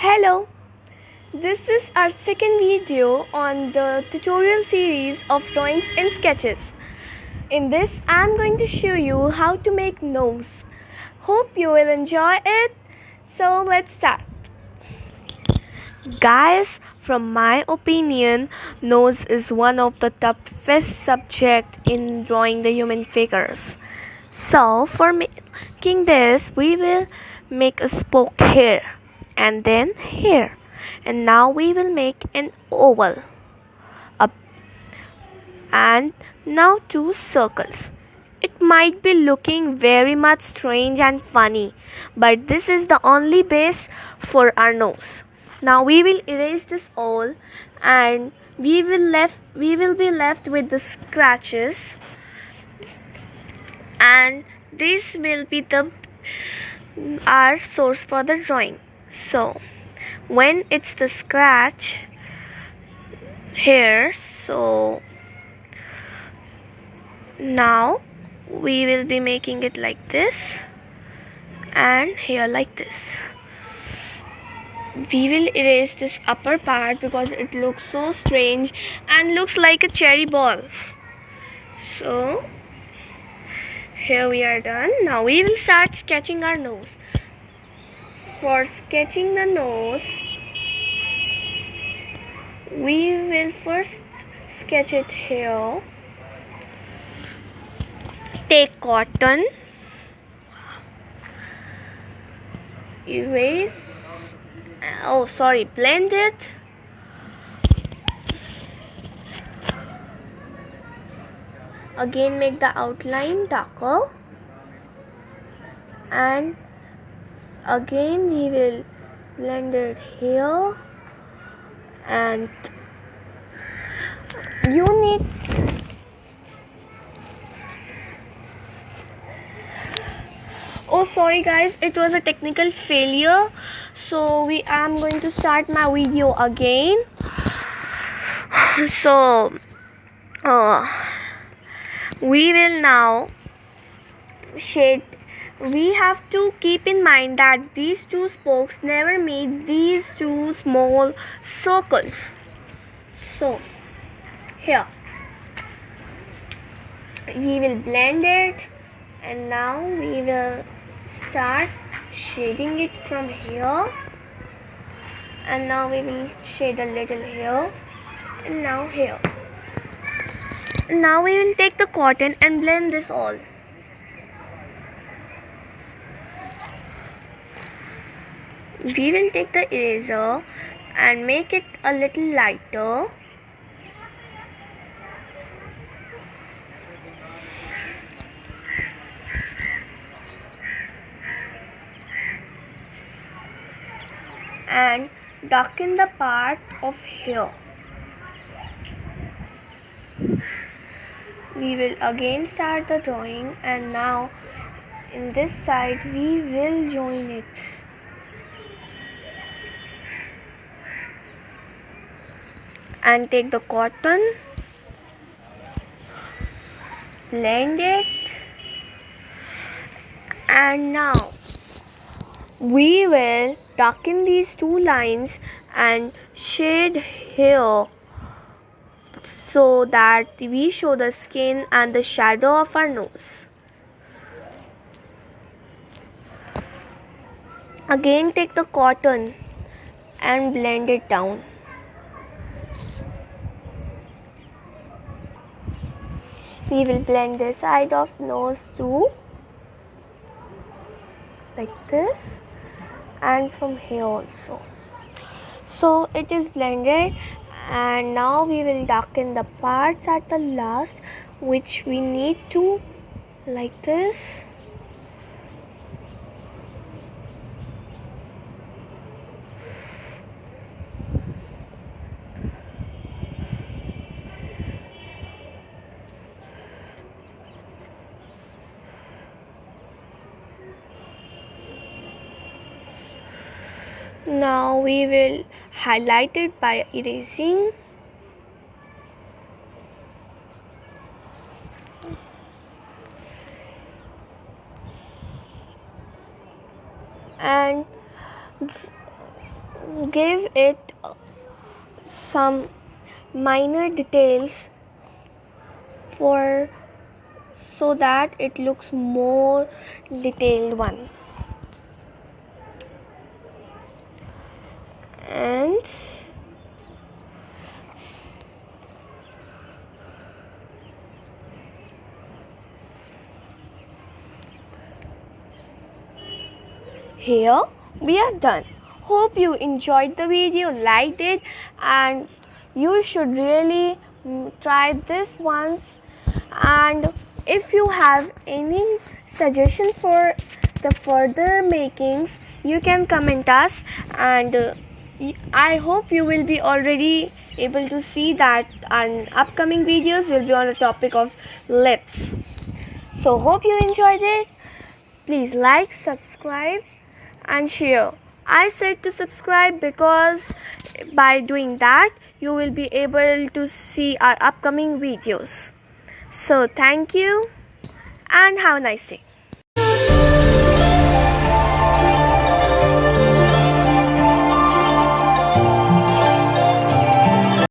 Hello, this is our second video on the tutorial series of drawings and sketches. In this, I am going to show you how to make nose. Hope you will enjoy it. So let's start. Guys, from my opinion, nose is one of the toughest subjects in drawing the human figures. So for making this, we will make a spoke here and then here, and now we will make an oval up and now two circles. It might be looking very much strange and funny, but this is the only base for our nose. Now we will erase this all and we will be left with the scratches, and this will be our source for the drawing. So when it's the scratch here, so now we will be making it like this and here like this. We will erase this upper part because it looks so strange and looks like a cherry ball. So here we are done. Now we will start sketching our nose. For sketching the nose, we will first sketch it here. Take cotton, blend it. Again make the outline darker, and again we will blend it here, and you need sorry guys, it was a technical failure, so I'm going to start my video again. So we will now shade. We have to keep in mind that these two spokes never meet these two small circles. So here we will blend it, and now we will start shading it from here, and now we will shade a little here and now here. Now we will take the cotton and blend this all. We will take the eraser and make it a little lighter. And darken the part of here. We will again start the drawing, and now in this side we will join it. And take the cotton, blend it, and now we will darken these two lines and shade here so that we show the skin and the shadow of our nose. Again take the cotton and blend it down. We will blend this side of nose too, like this, and from here also. So it is blended, and now we will darken the parts at the last, which we need to like this. Now we will highlight it by erasing. And give it some minor details so that it looks more detailed one. And here we are done. Hope you enjoyed the video, liked it, and you should really try this once. And if you have any suggestion for the further makings, you can comment us, and I hope you will be already able to see that our upcoming videos will be on the topic of lips. So hope you enjoyed it. Please like, subscribe and share. I said to subscribe because by doing that you will be able to see our upcoming videos. So thank you and have a nice day.